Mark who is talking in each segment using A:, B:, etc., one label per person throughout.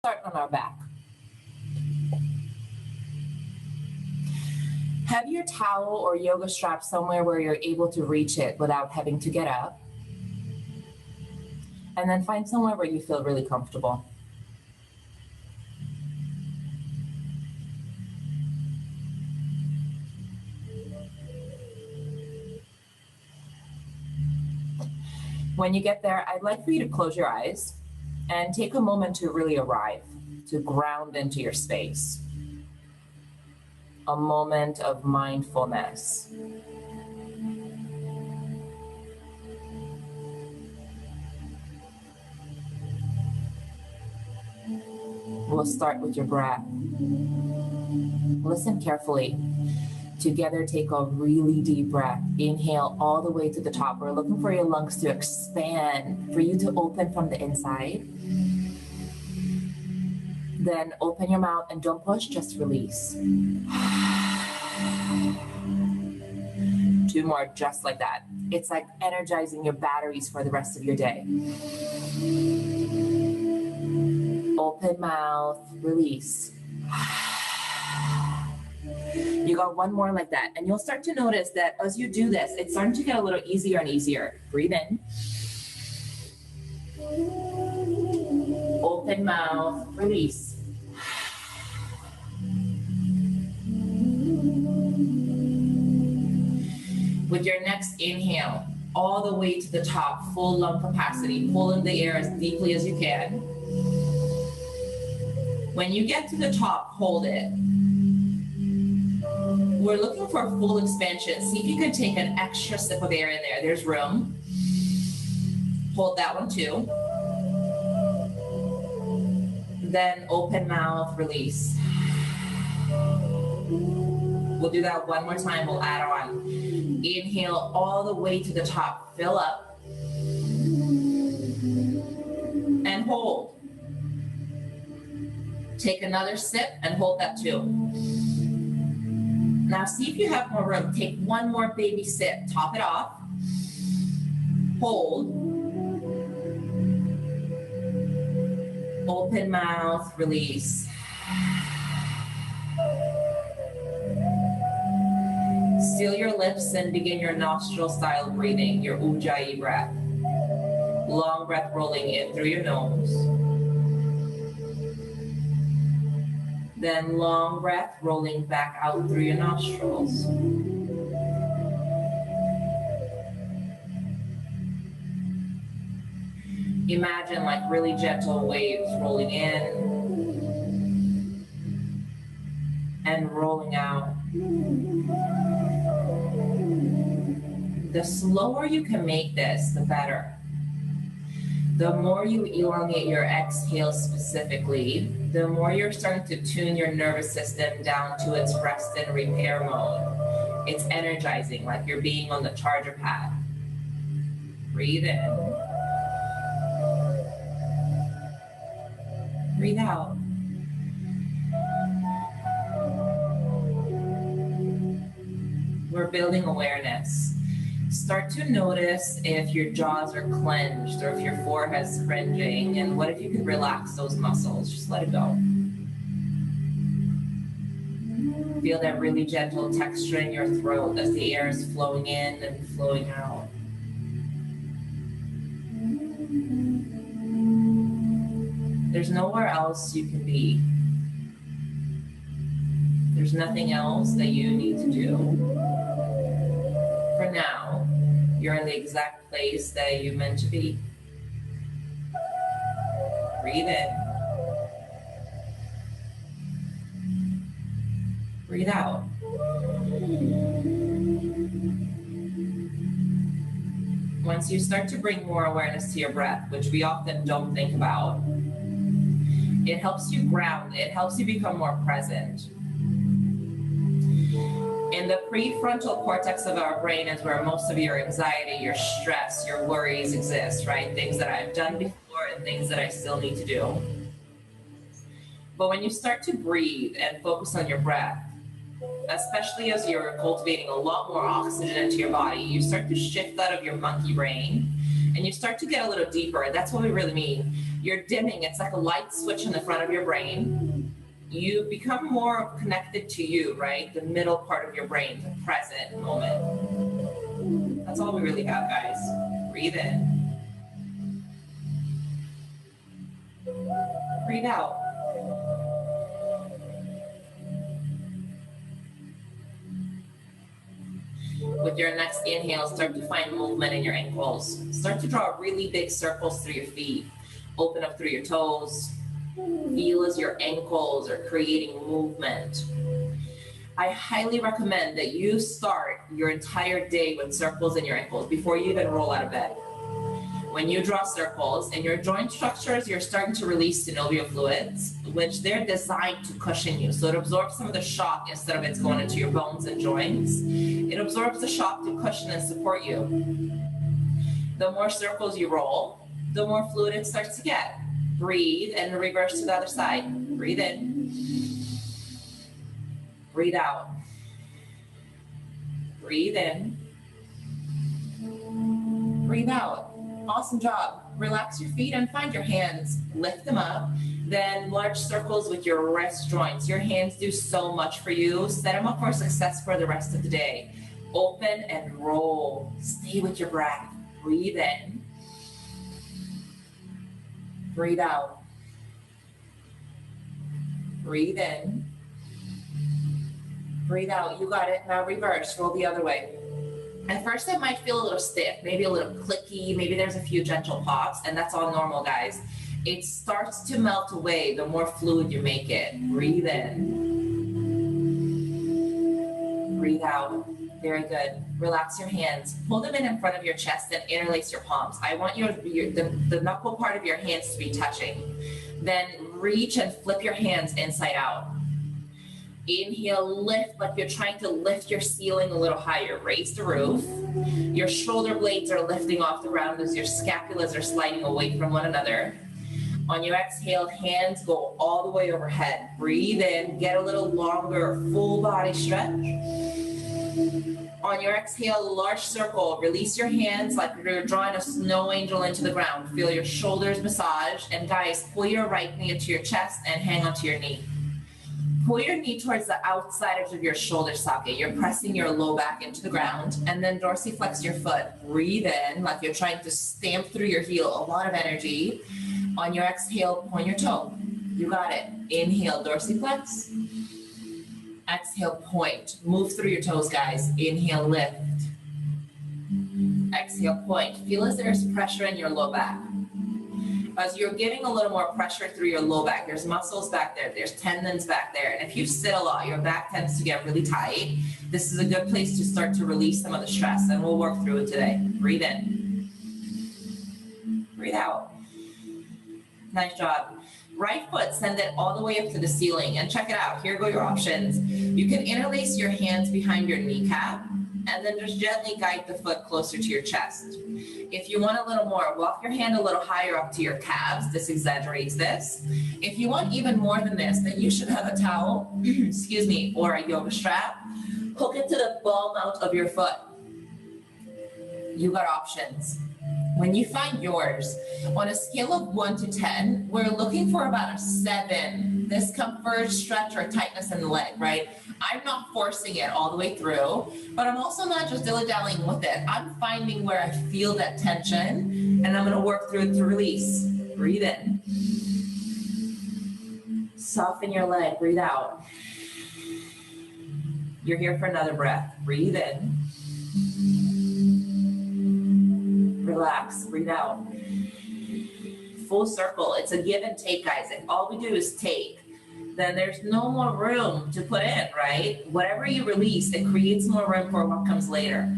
A: Start on our back. Have your towel or yoga strap somewhere where you're able to reach it without having to get up. And then find somewhere where you feel really comfortable. When you get there, I'd like for you to close your eyes and take a moment to really arrive, to ground into your space. A moment of mindfulness. We'll start with your breath. Listen carefully. Together, take a really deep breath. Inhale all the way to the top. We're looking for your lungs to expand, for you to open from the inside. Then open your mouth and don't push, just release. 2 more, just like that. It's like energizing your batteries for the rest of your day. Open mouth, release. You got 1 more like that. And you'll start to notice that as you do this, it's starting to get a little easier and easier. Breathe in. Open mouth, release. With your next inhale, all the way to the top, full lung capacity. Pull in the air as deeply as you can. When you get to the top, hold it. We're looking for full expansion. See if you can take an extra sip of air in there. There's room. Hold that one too. Then open mouth, release. We'll do that 1 more time. We'll add on. Inhale all the way to the top. Fill up. And hold. Take another sip and hold that too. Now see if you have more room. Take 1 more baby sip. Top it off. Hold. Open mouth, release. Seal your lips and begin your nostril style breathing, your Ujjayi breath. Long breath rolling in through your nose. Then long breath rolling back out through your nostrils. Imagine like really gentle waves rolling in and rolling out. The slower you can make this, the better. The more you elongate your exhale specifically, the more you're starting to tune your nervous system down to its rest and repair mode. It's energizing, like you're being on the charger pad. Breathe in. Breathe out. We're building awareness. Start to notice if your jaws are clenched or if your forehead's cringing, and what if you could relax those muscles? Just let it go. Feel that really gentle texture in your throat as the air is flowing in and flowing out. There's nowhere else you can be. There's nothing else that you need to do. For now, you're in the exact place that you're meant to be. Breathe in. Breathe out. Once you start to bring more awareness to your breath, which we often don't think about, it helps you ground, it helps you become more present. In the prefrontal cortex of our brain is where most of your anxiety, your stress, your worries exist, right? Things that I've done before and things that I still need to do. But when you start to breathe and focus on your breath, especially as you're cultivating a lot more oxygen into your body, you start to shift out of your monkey brain and you start to get a little deeper. And that's what we really mean. You're dimming. It's like a light switch in the front of your brain. You become more connected to you, right? The middle part of your brain, the present moment. That's all we really have, guys. Breathe in. Breathe out. With your next inhale, start to find movement in your ankles. Start to draw really big circles through your feet. Open up through your toes. Feel as your ankles are creating movement. I highly recommend that you start your entire day with circles in your ankles before you even roll out of bed. When you draw circles in your joint structures, you're starting to release synovial fluids, which they're designed to cushion you. So it absorbs some of the shock instead of it's going into your bones and joints. It absorbs the shock to cushion and support you. The more circles you roll, the more fluid it starts to get. Breathe and reverse to the other side. Breathe in. Breathe out. Breathe in. Breathe out. Awesome job. Relax your feet and find your hands. Lift them up. Then large circles with your wrist joints. Your hands do so much for you. Set them up for success for the rest of the day. Open and roll. Stay with your breath. Breathe in. Breathe out. Breathe in. Breathe out. You got it. Now reverse. Roll the other way. At first, it might feel a little stiff, maybe a little clicky, maybe there's a few gentle pops, and that's all normal, guys. It starts to melt away the more fluid you make it. Breathe in. Breathe out. Very good. Relax your hands. Pull them in front of your chest and interlace your palms. I want the knuckle part of your hands to be touching. Then reach and flip your hands inside out. Inhale, lift like you're trying to lift your ceiling a little higher. Raise the roof. Your shoulder blades are lifting off the ground as your scapulas are sliding away from one another. On your exhale, hands go all the way overhead. Breathe in, get a little longer, full body stretch. On your exhale, large circle, release your hands like you're drawing a snow angel into the ground. Feel your shoulders massage. And guys, pull your right knee into your chest and hang onto your knee. Pull your knee towards the outside edge of your shoulder socket. You're pressing your low back into the ground, and then dorsiflex your foot. Breathe in like you're trying to stamp through your heel, a lot of energy. On your exhale, point your toe. You got it. Inhale, dorsiflex. Exhale, point. Move through your toes, guys. Inhale, lift. Exhale, point. Feel as there's pressure in your low back. As you're getting a little more pressure through your low back, there's muscles back there, there's tendons back there, and if you sit a lot, your back tends to get really tight. This is a good place to start to release some of the stress, and we'll work through it today. Breathe in. Breathe out. Nice job. Right foot, send it all the way up to the ceiling, and check it out. Here go your options. You can interlace your hands behind your kneecap, and then just gently guide the foot closer to your chest. If you want a little more, walk your hand a little higher up to your calves. This exaggerates this. If you want even more than this, then you should have a towel, excuse me, or a yoga strap. Hook it to the ball mount of your foot. You got options. When you find yours, on a scale of 1 to 10, we're looking for about a 7. Discomfort, stretch, or tightness in the leg, right? I'm not forcing it all the way through, but I'm also not just dilly-dallying with it. I'm finding where I feel that tension, and I'm gonna work through it to release. Breathe in. Soften your leg, breathe out. You're here for another breath. Breathe in. Relax, breathe out. Full circle, it's a give and take, guys. If all we do is take, then there's no more room to put in, right? Whatever you release, it creates more room for what comes later.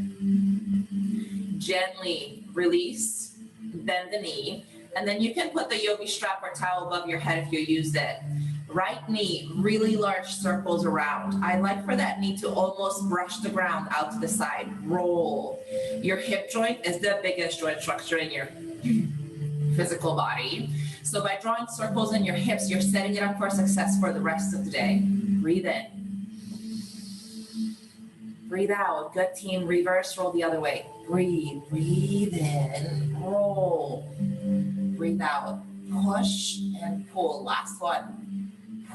A: Gently release, bend the knee, and then you can put the yogi strap or towel above your head if you use it. Right knee, really large circles around. I like for that knee to almost brush the ground out to the side. Roll. Your hip joint is the biggest joint structure in your physical body. So by drawing circles in your hips, you're setting it up for success for the rest of the day. Breathe in. Breathe out. Good team. Reverse roll the other way. Breathe. Breathe in. Roll. Breathe out. push and pull. Last one,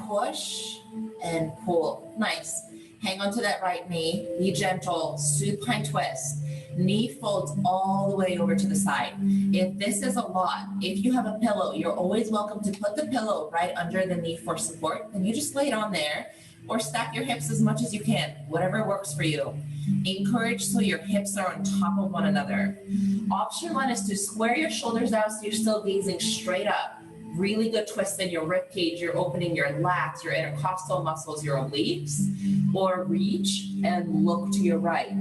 A: push and pull. Nice. Hang on to that right knee, be gentle, supine twist. Knee folds all the way over to the side. If this is a lot, if you have a pillow, you're always welcome to put the pillow right under the knee for support, and you just lay it on there, or stack your hips as much as you can, whatever works for you. Encourage so your hips are on top of one another. Option one is to square your shoulders out so you're still gazing straight up. Really good twist in your rib cage. You're opening your lats, your intercostal muscles, your obliques, or reach and look to your right.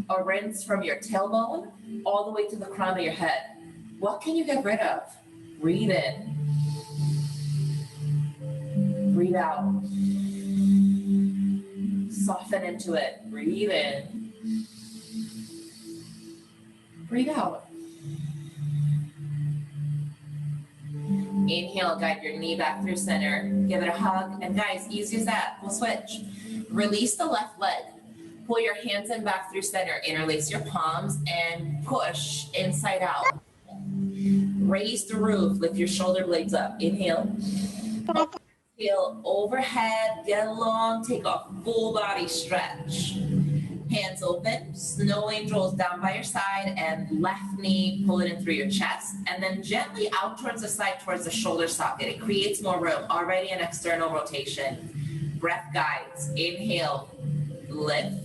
A: A rinse from your tailbone all the way to the crown of your head. What can you get rid of? Breathe in. Breathe out. Soften into it. Breathe in. Breathe out. Inhale, guide your knee back through center. Give it a hug. And guys, easy as that. We'll switch. Release the left leg. Pull your hands in back through center. Interlace your palms and push inside out. Raise the roof. Lift your shoulder blades up. Inhale. Exhale overhead. Get long. Take a full body stretch. Hands open, snow angels down by your side, and left knee, pull it in through your chest, and then gently out towards the side, towards the shoulder socket. It creates more room. Already an external rotation. Breath guides. Inhale, lift.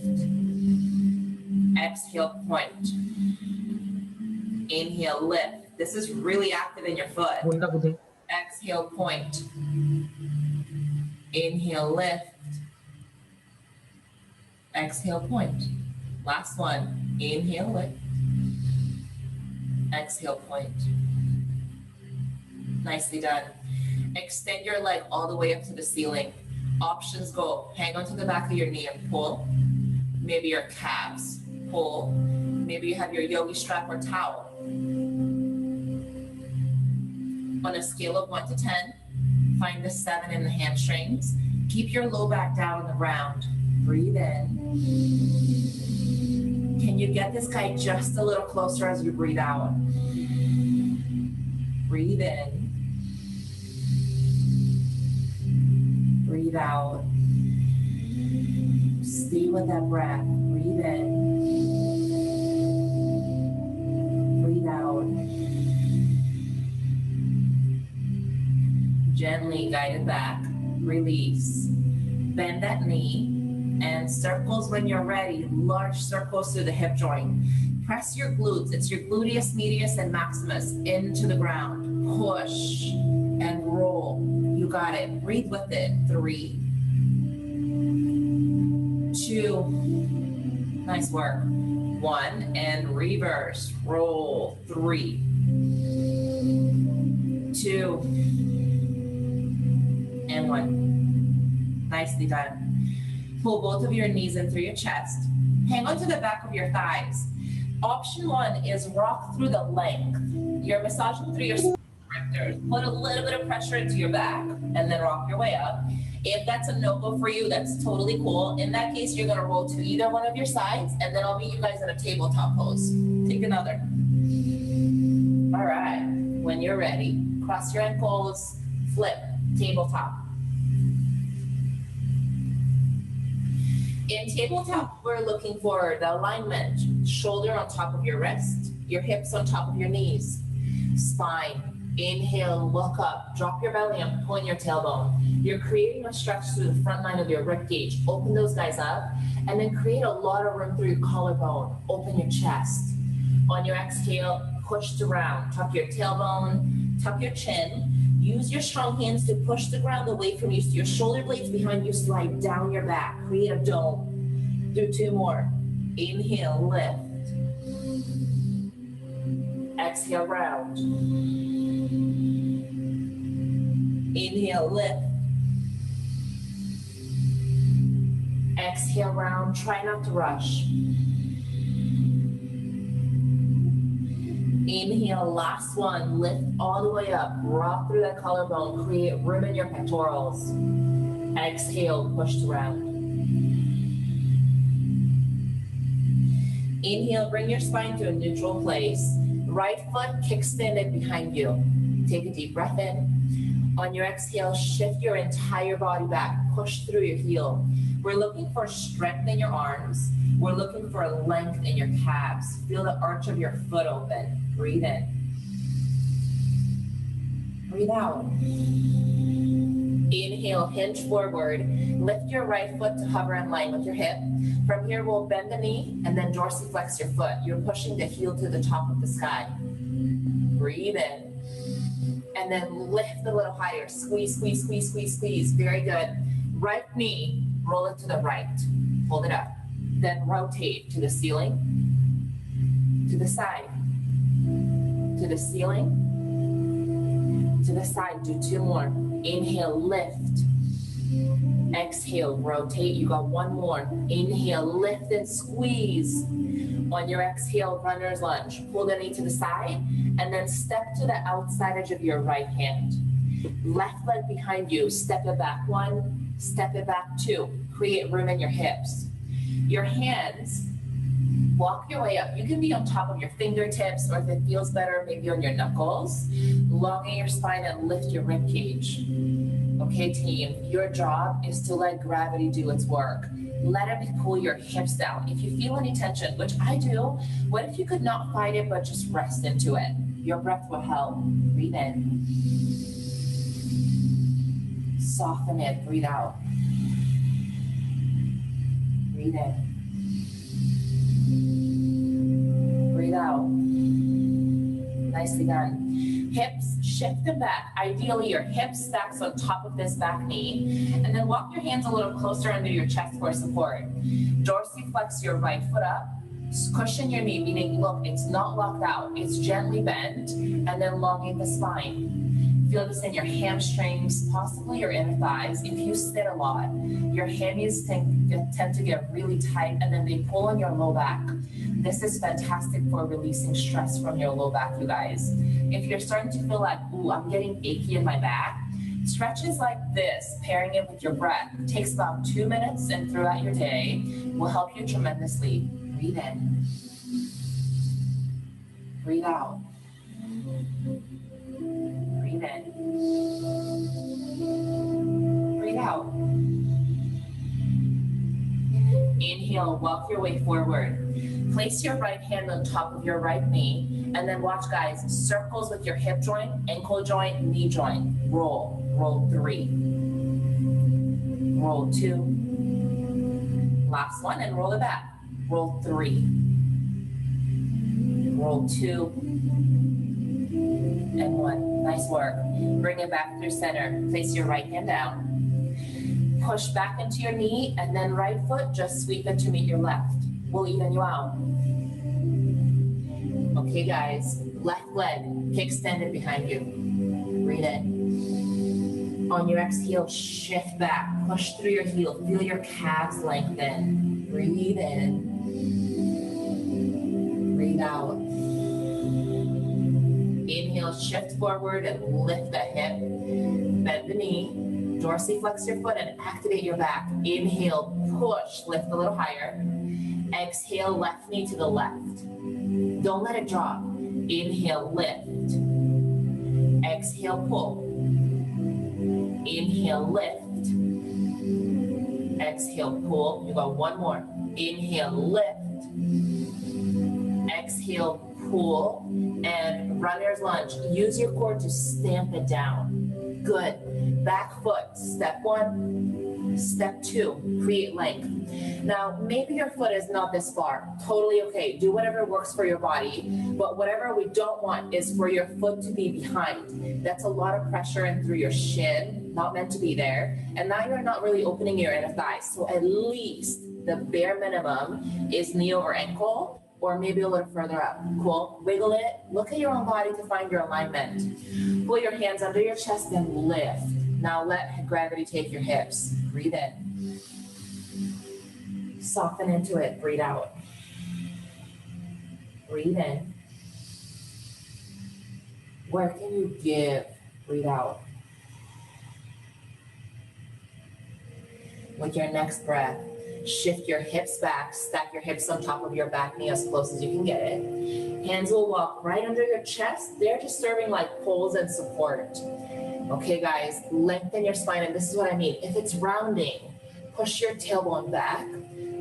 A: Exhale, point. Inhale, lift. This is really active in your foot. Exhale, point. Inhale, lift. Exhale, point. Last one. Inhale, lift. Exhale, point. Nicely done. Extend your leg all the way up to the ceiling. Options go. Hang onto the back of your knee and pull. Maybe your calves. Pull. Maybe you have your yogi strap or towel. On a scale of 1 to 10, find the 7 in the hamstrings. Keep your low back down on the ground. Breathe in. Can you get this guy just a little closer as you breathe out? Breathe in. Breathe out. Stay with that breath. Breathe in. Breathe out. Gently guide it back. Release. Bend that knee. And circles when you're ready, large circles through the hip joint. Press your glutes, it's your gluteus medius and maximus into the ground. Push and roll. You got it. Breathe with it. 3, 2, nice work. 1, and reverse. Roll. 3, 2, and 1. Nicely done. Pull both of your knees in through your chest. Hang onto the back of your thighs. Option 1 is rock through the length. You're massaging through your spine. Put a little bit of pressure into your back and then rock your way up. If that's a no-go for you, that's totally cool. In that case, you're gonna roll to either one of your sides, and then I'll meet you guys in a tabletop pose. Take another. All right, when you're ready, cross your ankles, flip, tabletop. In tabletop, we're looking for the alignment. Shoulder on top of your wrist, your hips on top of your knees. Spine, inhale, look up, drop your belly and point your tailbone. You're creating a stretch through the front line of your rib cage. Open those guys up, and then create a lot of room through your collarbone. Open your chest. On your exhale, push around. Tuck your tailbone, tuck your chin. Use your strong hands to push the ground away from you so your shoulder blades behind you slide down your back. Create a dome. Do 2 more. Inhale, lift. Exhale, round. Inhale, lift. Exhale, round. Try not to rush. Inhale, last one. Lift all the way up. Rock through that collarbone. Create room in your pectorals. Exhale, push to round. Inhale, bring your spine to a neutral place. Right foot kickstanded behind you. Take a deep breath in. On your exhale, shift your entire body back. Push through your heel. We're looking for strength in your arms. We're looking for length in your calves. Feel the arch of your foot open. Breathe in. Breathe out. Inhale, hinge forward. Lift your right foot to hover in line with your hip. From here, we'll bend the knee and then dorsiflex your foot. You're pushing the heel to the top of the sky. Breathe in. And then lift a little higher. Squeeze, squeeze, squeeze, squeeze, squeeze. Very good. Right knee, roll it to the right. Hold it up. Then rotate to the ceiling, to the side, to the ceiling, to the side. Do 2 more. Inhale, lift. Exhale, rotate. You got 1 more. Inhale, lift and squeeze. On your exhale, runner's lunge. Pull the knee to the side and then step to the outside edge of your right hand. Left leg behind you. Step it back 1, step it back 2. Create room in your hips. Your hands, walk your way up. You can be on top of your fingertips, or if it feels better, maybe on your knuckles. Elongate your spine and lift your rib cage. Okay, team, your job is to let gravity do its work. Let it pull your hips down. If you feel any tension, which I do, what if you could not fight it, but just rest into it? Your breath will help. Breathe in. Soften it. Breathe out. Breathe in. Breathe out. Nicely done. Hips, shift them back. Ideally, your hips stacks on top of this back knee. And then walk your hands a little closer under your chest for support. Dorsiflex your right foot up. Cushion your knee, meaning, look, it's not locked out. It's gently bent. And then elongate the spine. Feel this in your hamstrings, possibly your inner thighs. If you sit a lot, your hammies tend to get really tight, and then they pull on your low back. This is fantastic for releasing stress from your low back, you guys. If you're starting to feel like, ooh, I'm getting achy in my back, stretches like this, pairing it with your breath, takes about 2 minutes, and throughout your day will help you tremendously. Breathe in. Breathe out. Breathe in. Breathe out. Inhale, walk your way forward. Place your right hand on top of your right knee, and then watch, guys, circles with your hip joint, ankle joint, knee joint. Roll. Roll 3. Roll 2. Last one, and roll it back. Roll 3. Roll 2. And 1. Nice work. Bring it back through center. Place your right hand down. Push back into your knee, and then right foot, just sweep it to meet your left. We'll even you out. Okay, guys. Left leg, kickstand it behind you. Breathe in. On your exhale, shift back. Push through your heel. Feel your calves lengthen. Breathe in. Breathe out. Inhale, shift forward and lift the hip. Bend the knee. Dorsiflex your foot and activate your back. Inhale, push, lift a little higher. Exhale, left knee to the left. Don't let it drop. Inhale, lift. Exhale, pull. Inhale, lift. Exhale, pull. You got 1 more. Inhale, lift. Exhale, pull. And runner's lunge. Use your core to stamp it down. Good. Back foot. Step 1. Step 2. Create length. Now, maybe your foot is not this far. Totally okay. Do whatever works for your body. But whatever we don't want is for your foot to be behind. That's a lot of pressure in through your shin. Not meant to be there. And now you're not really opening your inner thighs. So at least the bare minimum is knee over ankle, or maybe a little further up. Cool. Wiggle it. Look at your own body to find your alignment. Pull your hands under your chest and lift. Now let gravity take your hips. Breathe in. Soften into it. Breathe out. Breathe in. Where can you give? Breathe out. With your next breath, shift your hips back, stack your hips on top of your back knee as close as you can get it. Hands will walk right under your chest. They're just serving like poles and support. Okay, guys, lengthen your spine, and this is what I mean. If it's rounding, push your tailbone back,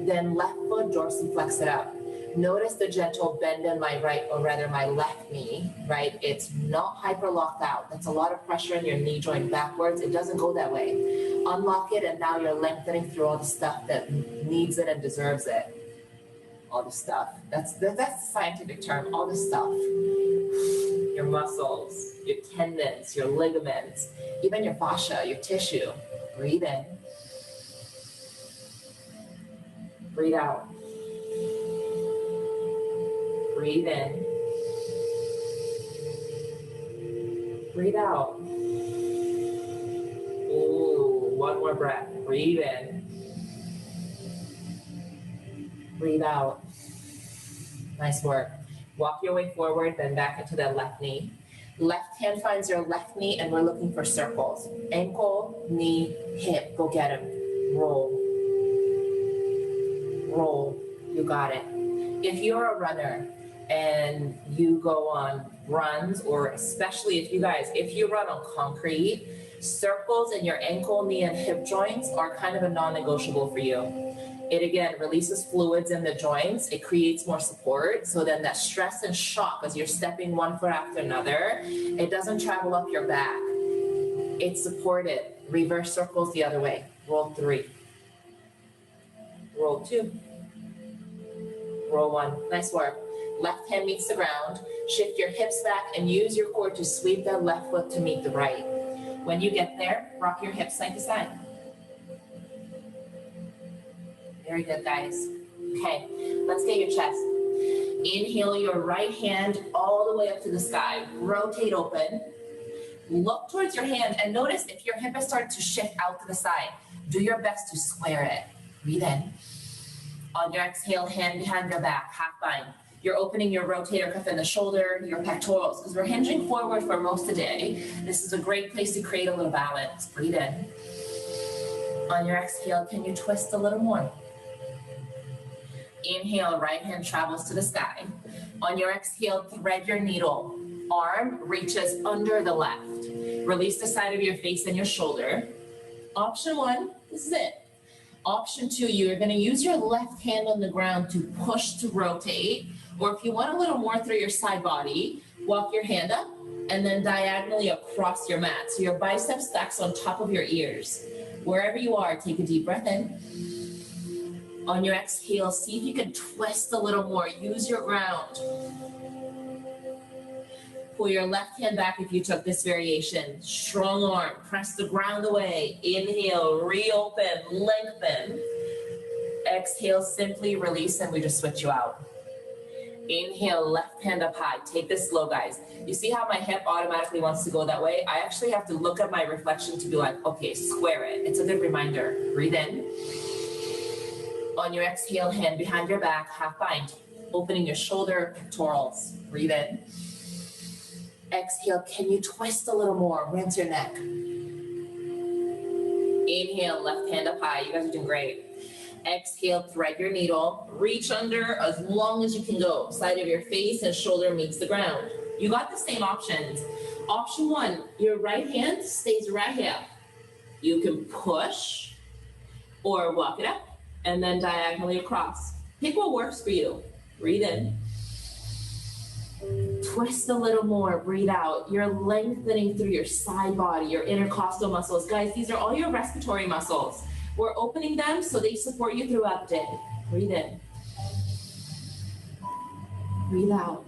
A: then left foot dorsiflex it up. Notice the gentle bend in my right, or rather my left knee, right? It's not hyper locked out. That's a lot of pressure in your knee joint backwards. It doesn't go that way. Unlock it, and now you're lengthening through all the stuff that needs it and deserves it. All the stuff. That's the scientific term, all the stuff. Your muscles, your tendons, your ligaments, even your fascia, your tissue. Breathe in. Breathe out. Breathe in. Breathe out. Ooh, one more breath. Breathe in. Breathe out. Nice work. Walk your way forward, then back into the left knee. Left hand finds your left knee, and we're looking for circles. Ankle, knee, hip. Go get them. Roll. Roll. You got it. If you're a runner and you go on runs, or especially if you run on concrete, circles in your ankle, knee, and hip joints are kind of a non-negotiable for you. It again releases fluids in the joints. It creates more support. So then that stress and shock as you're stepping one foot after another, it doesn't travel up your back. It's supported. Reverse circles the other way. Roll 3. Roll 2. Roll 1. Nice work. Left hand meets the ground. Shift your hips back and use your core to sweep that left foot to meet the right. When you get there, rock your hips side to side. Very good, guys. Okay, let's get your chest. Inhale your right hand all the way up to the sky. Rotate open. Look towards your hand, and notice if your hip has started to shift out to the side, do your best to square it. Breathe in. On your exhale, hand behind your back, half bind. You're opening your rotator cuff in the shoulder, your pectorals, because we're hinging forward for most of the day. This is a great place to create a little balance. Breathe in. On your exhale, can you twist a little more? Inhale, right hand travels to the sky. On your exhale, thread your needle. Arm reaches under the left. Release the side of your face and your shoulder. Option 1, this is it. Option 2, you're going to use your left hand on the ground to push to rotate. Or if you want a little more through your side body, walk your hand up and then diagonally across your mat. So your bicep stacks on top of your ears. Wherever you are, take a deep breath in. On your exhale, see if you can twist a little more. Use your ground. Pull your left hand back if you took this variation. Strong arm, press the ground away. Inhale, reopen, lengthen. Exhale, simply release, and we just switch you out. Inhale, left hand up high. Take this slow, guys. You see how my hip automatically wants to go that way? I actually have to look at my reflection to be like, okay, square it. It's a good reminder. Breathe in. On your exhale, hand behind your back, half bind. Opening your shoulder, pectorals. Breathe in. Exhale, can you twist a little more? Rinse your neck. Inhale, left hand up high. You guys are doing great. Exhale, thread your needle. Reach under as long as you can go. Side of your face and shoulder meets the ground. You got the same options. Option 1, your right hand stays right here. You can push or walk it up and then diagonally across. Pick what works for you. Breathe in. Twist a little more, breathe out. You're lengthening through your side body, your intercostal muscles. Guys, these are all your respiratory muscles. We're opening them so they support you throughout the day. Breathe in. Breathe out.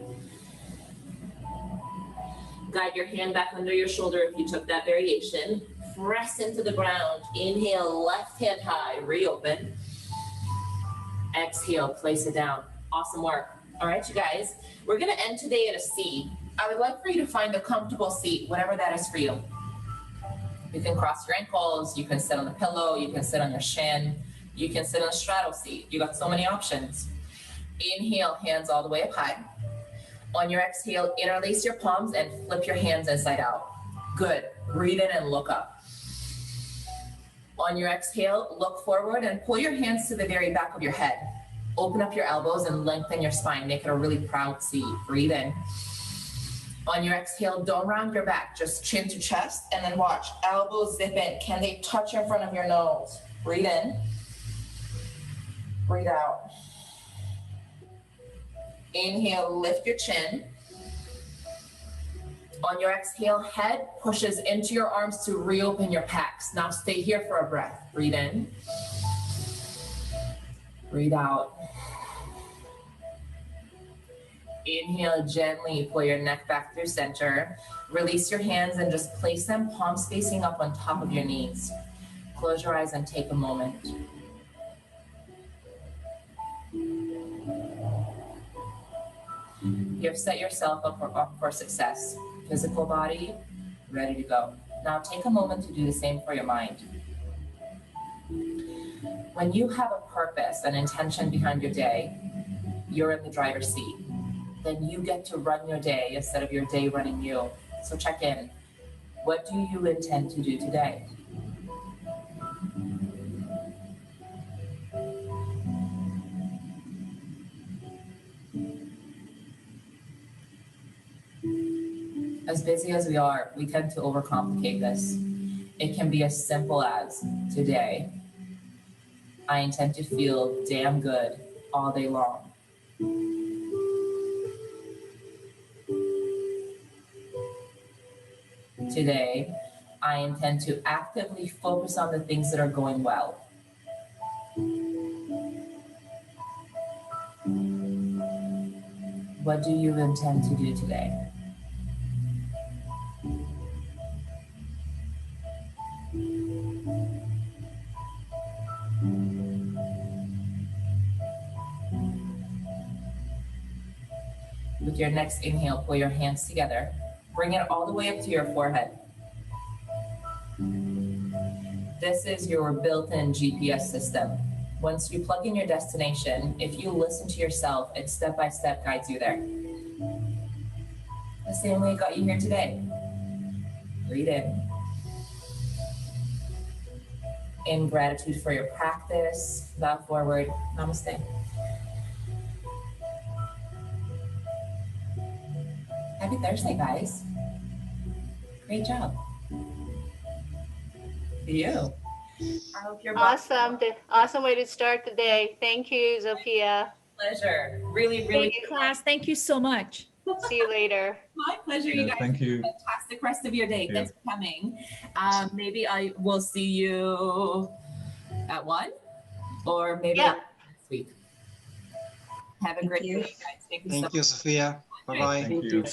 A: Guide your hand back under your shoulder if you took that variation. Press into the ground. Inhale, left hand high, reopen. Exhale, place it down. Awesome work. All right, you guys, we're gonna end today at a seat. I would like for you to find a comfortable seat, whatever that is for you. You can cross your ankles, you can sit on the pillow, you can sit on your shin, you can sit on a straddle seat. You got so many options. Inhale, hands all the way up high. On your exhale, interlace your palms and flip your hands inside out. Good. Breathe in and look up. On your exhale, look forward and pull your hands to the very back of your head. Open up your elbows and lengthen your spine. Make it a really proud C. Breathe in. On your exhale, don't round your back. Just chin to chest, and then watch. Elbows zip in. Can they touch in front of your nose? Breathe in. Breathe out. Inhale, lift your chin. On your exhale, head pushes into your arms to reopen your pecs. Now stay here for a breath. Breathe in. Breathe out. Inhale, gently pull your neck back through center. Release your hands and just place them palms facing up on top of your knees. Close your eyes and take a moment. You have set yourself up for success. Physical body, ready to go. Now take a moment to do the same for your mind. When you have a purpose, an intention behind your day, you're in the driver's seat. Then you get to run your day instead of your day running you. So check in. What do you intend to do today? As busy as we are, we tend to overcomplicate this. It can be as simple as, today, I intend to feel damn good all day long. Today, I intend to actively focus on the things that are going well. What do you intend to do today? With your next inhale, pull your hands together. Bring it all the way up to your forehead. This is your built-in GPS system. Once you plug in your destination, if you listen to yourself, it step-by-step guides you there. The same way it got you here today. Breathe in. In gratitude for your practice, bow forward, namaste. Happy Thursday, guys. Great job. You. I hope you're
B: awesome. Awesome way to start the day. Thank you, Zofia.
A: Pleasure. Really.
C: Thank you, class. Thank you so much.
B: See you later.
A: My pleasure, you guys.
D: Thank you.
A: Fantastic rest of your day. Thanks for coming. Maybe I will see you at 1 or maybe next week. Have a great day, guys. Thank you so much.
E: Thank you, Sophia. Bye-bye.
D: Thank you.